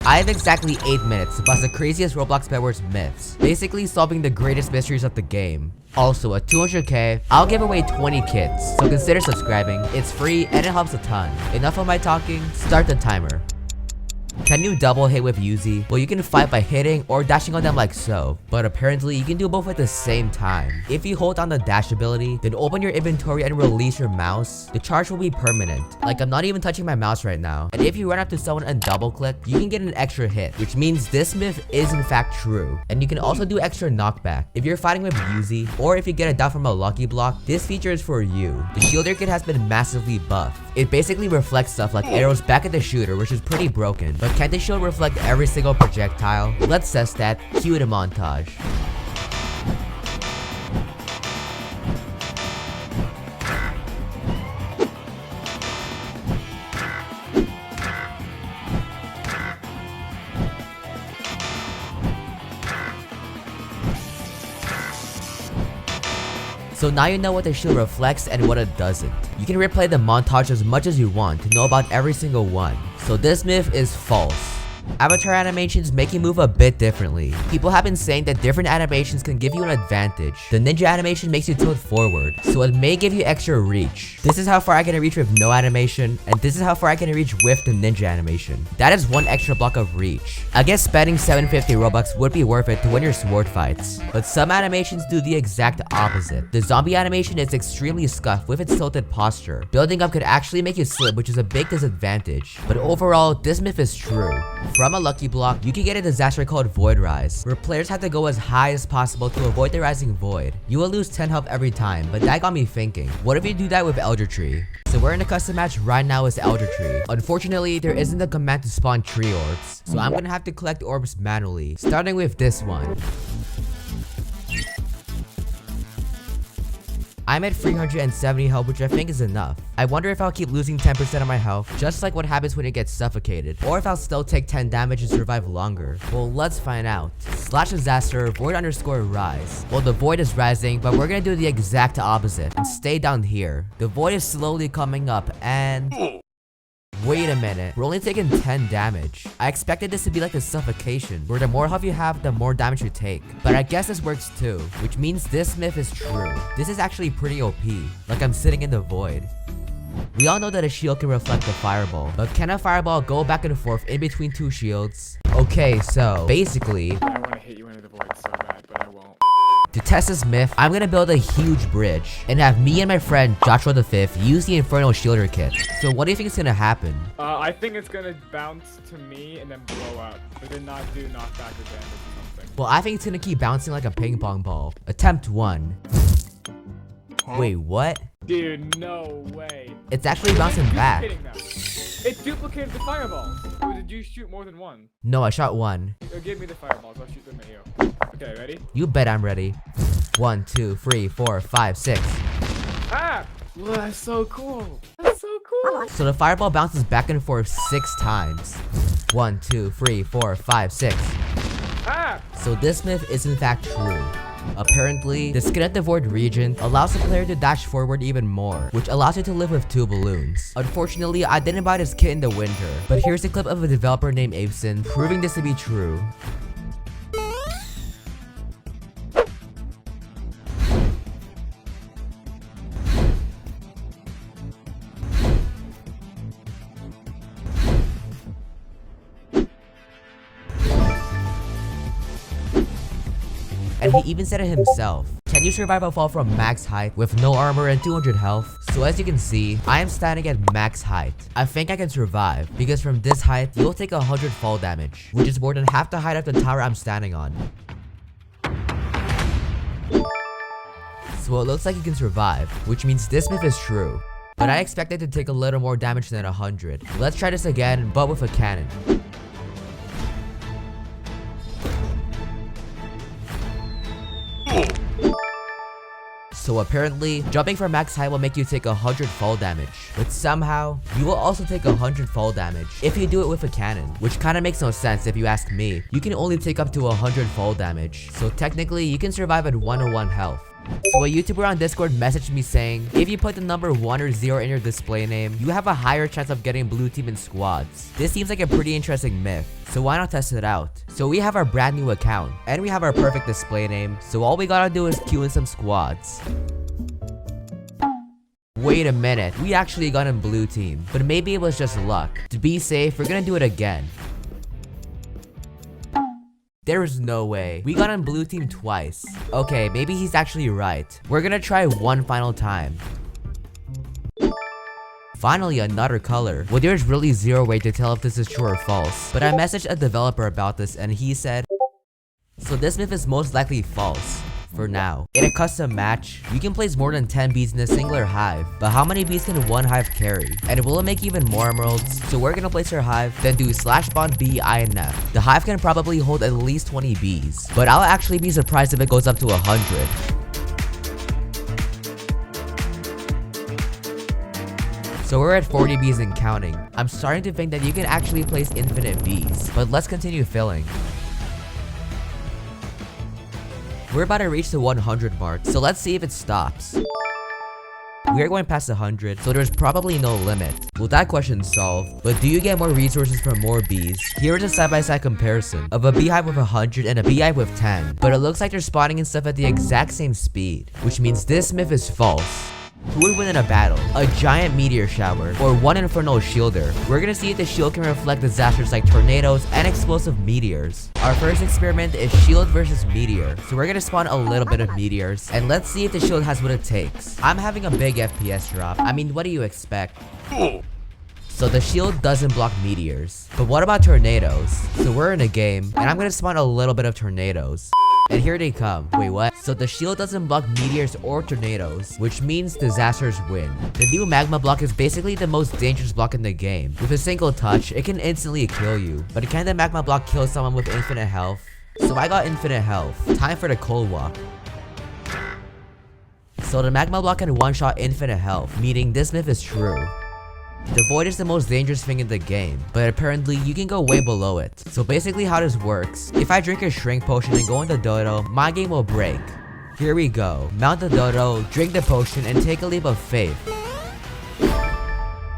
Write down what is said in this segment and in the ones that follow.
I have exactly 8 minutes to bust the craziest Roblox Bedwars myths, basically solving the greatest mysteries of the game. Also, at 200k, I'll give away 20 kits, so consider subscribing. It's free and it helps a ton. Enough of my talking, start the timer. Can you double hit with Yuzi? Well, you can fight by hitting or dashing on them like so, but apparently you can do both at the same time. If you hold down the dash ability, then open your inventory and release your mouse, the charge will be permanent. Like, I'm not even touching my mouse right now. And if you run up to someone and double click, you can get an extra hit, which means this myth is in fact true. And you can also do extra knockback. If you're fighting with Yuzi, or if you get it down from a lucky block, this feature is for you. The shielder kit has been massively buffed. It basically reflects stuff like arrows back at the shooter, which is pretty broken. But can the shield reflect every single projectile? Let's test that. Cue the montage. So now you know what the shield reflects and what it doesn't. You can replay the montage as much as you want to know about every single one. So this myth is false. Avatar animations make you move a bit differently. People have been saying that different animations can give you an advantage. The ninja animation makes you tilt forward, so it may give you extra reach. This is how far I can reach with no animation, and this is how far I can reach with the ninja animation. That is one extra block of reach. I guess spending 750 Robux would be worth it to win your sword fights, but some animations do the exact opposite. The zombie animation is extremely scuffed with its tilted posture. Building up could actually make you slip, which is a big disadvantage. But overall, this myth is true. From a lucky block, you can get a disaster called Void Rise, where players have to go as high as possible to avoid the rising void. You will lose 10 health every time, but that got me thinking, what if you do that with Elder Tree? So we're in a custom match right now with Elder Tree. Unfortunately, there isn't a command to spawn tree orbs, so I'm gonna have to collect orbs manually, starting with this one. I'm at 370 health, which I think is enough. I wonder if I'll keep losing 10% of my health, just like what happens when it gets suffocated, or if I'll still take 10 damage and survive longer. Well, let's find out. Slash disaster, void_rise. Well, the void is rising, but we're gonna do the exact opposite and stay down here. The void is slowly coming up and... Wait a minute, we're only taking 10 damage. I expected this to be like a suffocation, where the more health you have, the more damage you take. But I guess this works too, which means this myth is true. This is actually pretty OP, like I'm sitting in the void. We all know that a shield can reflect a fireball, but can a fireball go back and forth in between two shields? Okay, so basically, I want to hit you into the void so bad, but I won't. To test this myth, I'm gonna build a huge bridge and have me and my friend Joshua the 5th use the Infernal Shielder kit. So what do you think is gonna happen? I think it's gonna bounce to me and then blow up, but then not do knockback or damage or something. Well, I think it's gonna keep bouncing like a ping pong ball. Attempt 1. Wait, what? Dude, no way. It's actually bouncing back. It duplicated the fireballs. Or did you shoot more than one? No, I shot one. Give me the fireballs. I'll shoot them at you. Okay, ready? You bet I'm ready. 1, 2, 3, 4, 5, 6. Ah! Well, that's so cool. That's so cool. So the fireball bounces back and forth 6 times. 1, 2, 3, 4, 5, 6. Ah! So this myth is in fact true. Apparently, the skin at the void region allows the player to dash forward even more, which allows you to live with 2 balloons. Unfortunately, I didn't buy this kit in the winter, but here's a clip of a developer named Aveson proving this to be true. And he even said it himself. Can you survive a fall from max height with no armor and 200 health? So as you can see, I am standing at max height. I think I can survive because from this height, you'll take 100 fall damage, which is more than half the height of the tower I'm standing on. So it looks like you can survive, which means this myth is true. But I expected to take a little more damage than 100. Let's try this again, but with a cannon. So apparently, jumping from max height will make you take 100 fall damage, but somehow, you will also take 100 fall damage if you do it with a cannon, which kinda makes no sense if you ask me. You can only take up to 100 fall damage, so technically you can survive at 101 health. So a YouTuber on Discord messaged me saying, if you put the number 1 or 0 in your display name, you have a higher chance of getting blue team in squads. This seems like a pretty interesting myth, so why not test it out? So we have our brand new account, and we have our perfect display name, so all we gotta do is queue in some squads. Wait a minute, we actually got in blue team, but maybe it was just luck. To be safe, we're gonna do it again. There's no way. We got on blue team twice. Okay, maybe he's actually right. We're gonna try one final time. Finally, another color. Well, there's really zero way to tell if this is true or false, but I messaged a developer about this and he said, so this myth is most likely false. For now. In a custom match, you can place more than 10 bees in a singular hive, but how many bees can one hive carry? And will it make even more emeralds? So we're gonna place our hive, then do /bond beehive. The hive can probably hold at least 20 bees, but I'll actually be surprised if it goes up to 100. So we're at 40 bees and counting. I'm starting to think that you can actually place infinite bees, but let's continue filling. We're about to reach the 100 mark, so let's see if it stops. We are going past 100, so there's probably no limit. Well, that question's solved, but do you get more resources from more bees? Here is a side-by-side comparison of a beehive with 100 and a beehive with 10, but it looks like they're spawning in stuff at the exact same speed, which means this myth is false. Who would win in a battle? A giant meteor shower or one infernal shielder? We're gonna see if the shield can reflect disasters like tornadoes and explosive meteors. Our first experiment is shield versus meteor. So we're gonna spawn a little bit of meteors and let's see if the shield has what it takes. I'm having a big FPS drop. I mean, what do you expect? So the shield doesn't block meteors. But what about tornadoes? So we're in a game and I'm gonna spawn a little bit of tornadoes. And here they come. Wait, what? So the shield doesn't block meteors or tornadoes, which means disasters win. The new Magma block is basically the most dangerous block in the game. With a single touch, it can instantly kill you. But can the Magma block kill someone with infinite health? So I got infinite health. Time for the cold walk. So the Magma block can one-shot infinite health, meaning this myth is true. The void is the most dangerous thing in the game, but apparently you can go way below it. So basically how this works, if I drink a shrink potion and go into Dodo, my game will break. Here we go. Mount the Dodo, drink the potion, and take a leap of faith.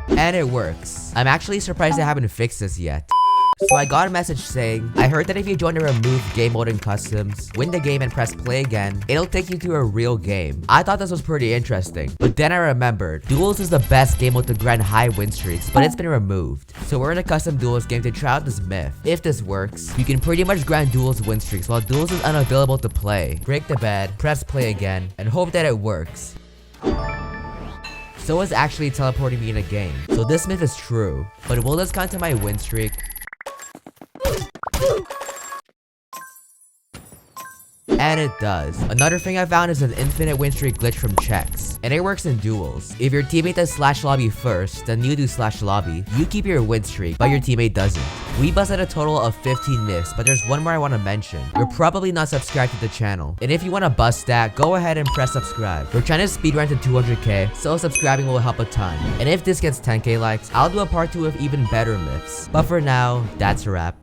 And it works. I'm actually surprised they haven't fixed this yet. So I got a message saying, I heard that if you join the remove game mode and customs, win the game and press play again, it'll take you to a real game. I thought this was pretty interesting, but then I remembered, Duels is the best game mode to grind high win streaks, but it's been removed. So we're in a custom Duels game to try out this myth. If this works, you can pretty much grind Duels win streaks while Duels is unavailable to play. Break the bed, press play again, and hope that it works. So it's actually teleporting me in a game. So this myth is true, but will this count to my win streak? And it does. Another thing I found is an infinite win streak glitch from checks, and it works in Duels. If your teammate does /lobby first, then you do /lobby, you keep your win streak, but your teammate doesn't. We busted a total of 15 myths, but there's one more I want to mention. You're probably not subscribed to the channel, and if you want to bust that, go ahead and press subscribe. We're trying to speedrun to 200k, so subscribing will help a ton. And if this gets 10k likes, I'll do a part 2 of even better myths. But for now, that's a wrap.